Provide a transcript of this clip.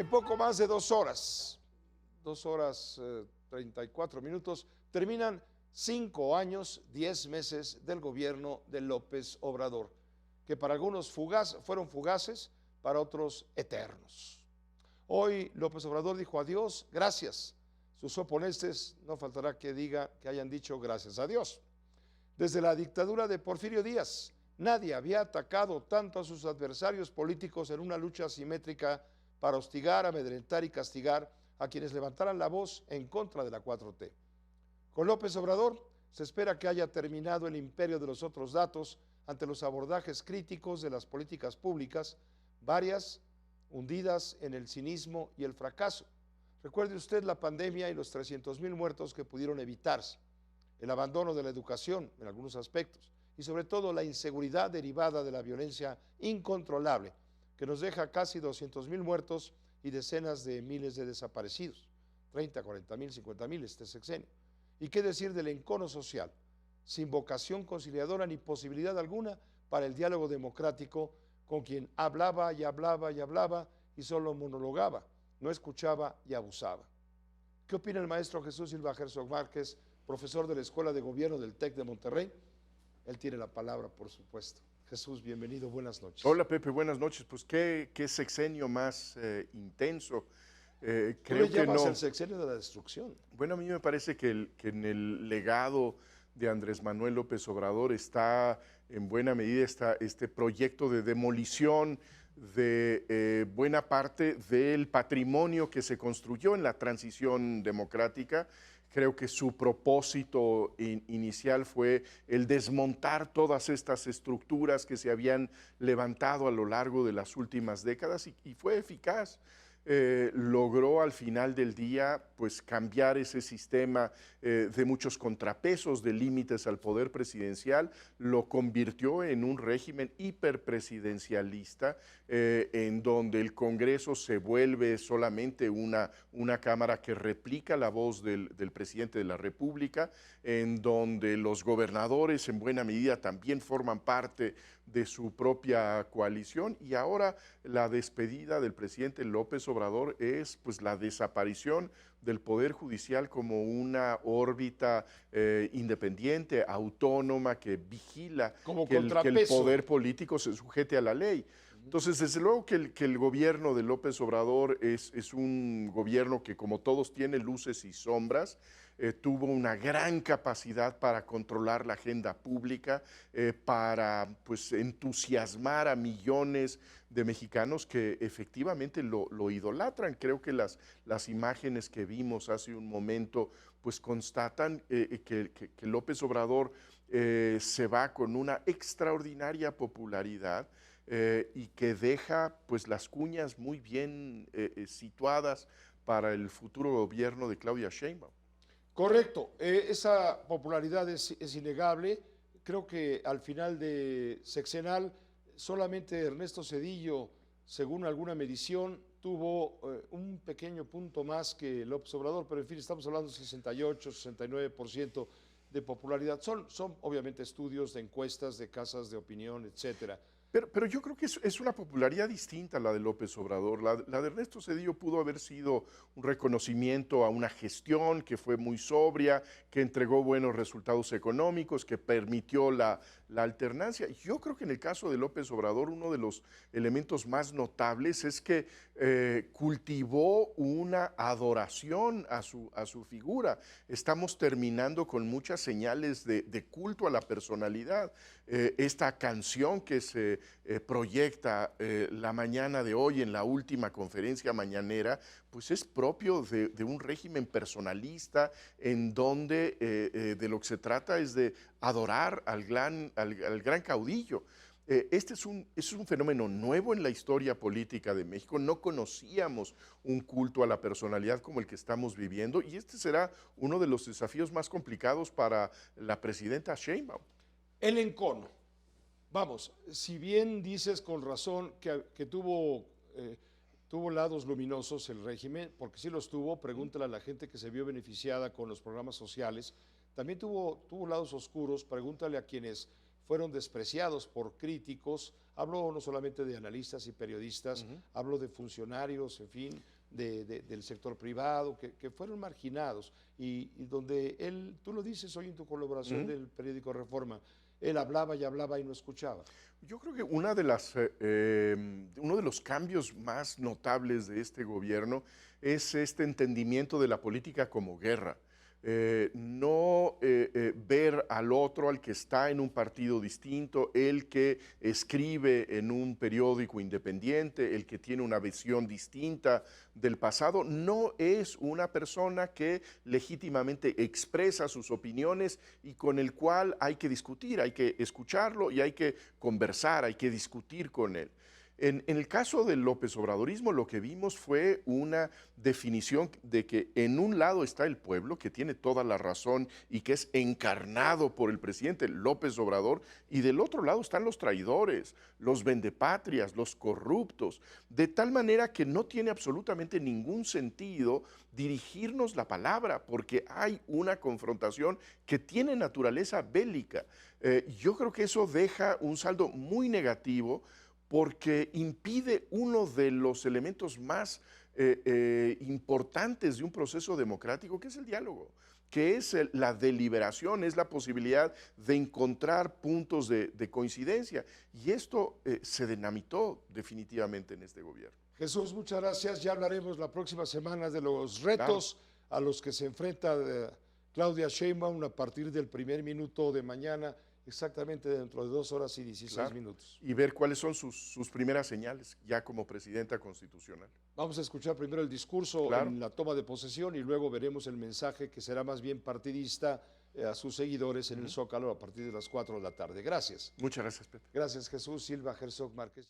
En poco más de 2 horas 34 minutos, terminan 5 años, 10 meses del gobierno de López Obrador, que para algunos fueron fugaces, para otros eternos. Hoy López Obrador dijo adiós, gracias. Sus oponentes no faltará que hayan dicho gracias a Dios. Desde la dictadura de Porfirio Díaz, nadie había atacado tanto a sus adversarios políticos en una lucha asimétrica para hostigar, amedrentar y castigar a quienes levantaran la voz en contra de la 4T. Con López Obrador se espera que haya terminado el imperio de los otros datos ante los abordajes críticos de las políticas públicas, varias hundidas en el cinismo y el fracaso. Recuerde usted la pandemia y los 300,000 muertos que pudieron evitarse, el abandono de la educación en algunos aspectos y sobre todo la inseguridad derivada de la violencia incontrolable que nos deja casi 200,000 muertos y decenas de miles de desaparecidos, 30, 40,000, 50,000 este sexenio. ¿Y qué decir del encono social, sin vocación conciliadora ni posibilidad alguna para el diálogo democrático, con quien hablaba y hablaba y hablaba y solo monologaba, no escuchaba y abusaba? ¿Qué opina el maestro Jesús Silva Herzog Márquez, profesor de la Escuela de Gobierno del TEC de Monterrey? Él tiene la palabra, por supuesto. Jesús, bienvenido, buenas noches. Hola Pepe, buenas noches. Pues qué sexenio más intenso. ¿Tú le llamas el sexenio de la destrucción? Bueno, a mí me parece que en el legado de Andrés Manuel López Obrador está en buena medida este proyecto de demolición de buena parte del patrimonio que se construyó en la transición democrática. Creo que su propósito inicial fue el desmontar todas estas estructuras que se habían levantado a lo largo de las últimas décadas y fue eficaz. Logró al final del día pues cambiar ese sistema de muchos contrapesos, de límites al poder presidencial, lo convirtió en un régimen hiperpresidencialista en donde el Congreso se vuelve solamente una cámara que replica la voz del presidente de la República, en donde los gobernadores en buena medida también forman parte de su propia coalición, y ahora la despedida del presidente López Obrador es pues la desaparición del Poder Judicial como una órbita independiente, autónoma, que vigila que el poder político se sujete a la ley. Entonces, desde luego que el gobierno de López Obrador es un gobierno que, como todos, tiene luces y sombras. Tuvo una gran capacidad para controlar la agenda pública, para pues, entusiasmar a millones de mexicanos que efectivamente lo idolatran. Creo que las imágenes que vimos hace un momento pues constatan que López Obrador se va con una extraordinaria popularidad, y que deja pues las cuñas muy bien situadas para el futuro gobierno de Claudia Sheinbaum. Correcto, esa popularidad es innegable. Creo que al final de sexenal solamente Ernesto Zedillo, según alguna medición, tuvo un pequeño punto más que López Obrador, pero en fin, estamos hablando de 68, 69% de popularidad. Son obviamente estudios de encuestas de casas de opinión, etcétera. Pero yo creo que es una popularidad distinta a la de López Obrador. La de Ernesto Zedillo pudo haber sido un reconocimiento a una gestión que fue muy sobria, que entregó buenos resultados económicos, que permitió la alternancia. Yo creo que en el caso de López Obrador, uno de los elementos más notables es que cultivó una adoración a su figura. Estamos terminando con muchas señales de culto a la personalidad. Esta canción que se proyecta la mañana de hoy en la última conferencia mañanera, pues es propio de un régimen personalista en donde de lo que se trata es de adorar al gran caudillo. Este es un fenómeno nuevo en la historia política de México. No conocíamos un culto a la personalidad como el que estamos viviendo, y este será uno de los desafíos más complicados para la presidenta Sheinbaum. El encono. Vamos, si bien dices con razón que tuvo lados luminosos el régimen, porque sí los tuvo, pregúntale a la gente que se vio beneficiada con los programas sociales, también tuvo lados oscuros, pregúntale a quienes fueron despreciados por críticos. Hablo no solamente de analistas y periodistas, hablo de funcionarios, en fin, del sector privado, que fueron marginados y donde él, tú lo dices hoy en tu colaboración del periódico Reforma, él hablaba y no escuchaba. Yo creo que uno de los cambios más notables de este gobierno es este entendimiento de la política como guerra. No ver al otro, al que está en un partido distinto, el que escribe en un periódico independiente, el que tiene una visión distinta del pasado, no es una persona que legítimamente expresa sus opiniones y con el cual hay que discutir, hay que escucharlo y hay que conversar, hay que discutir con él. En el caso del López Obradorismo, lo que vimos fue una definición de que en un lado está el pueblo, que tiene toda la razón y que es encarnado por el presidente López Obrador, y del otro lado están los traidores, los vendepatrias, los corruptos, de tal manera que no tiene absolutamente ningún sentido dirigirnos la palabra, porque hay una confrontación que tiene naturaleza bélica. Yo creo que eso deja un saldo muy negativo, porque impide uno de los elementos más importantes de un proceso democrático, que es el diálogo, que es la deliberación, es la posibilidad de encontrar puntos de coincidencia. Y esto se dinamitó definitivamente en este gobierno. Jesús, muchas gracias. Ya hablaremos la próxima semana de los retos a los que se enfrenta Claudia Sheinbaum a partir del primer minuto de mañana, exactamente dentro de 2 horas y 16 minutos. Y ver cuáles son sus primeras señales ya como presidenta constitucional. Vamos a escuchar primero el discurso en la toma de posesión y luego veremos el mensaje que será más bien partidista a sus seguidores en el Zócalo a partir de las 4 de la tarde. Gracias. Muchas gracias, Pepe. Gracias, Jesús. Silva Herzog Márquez.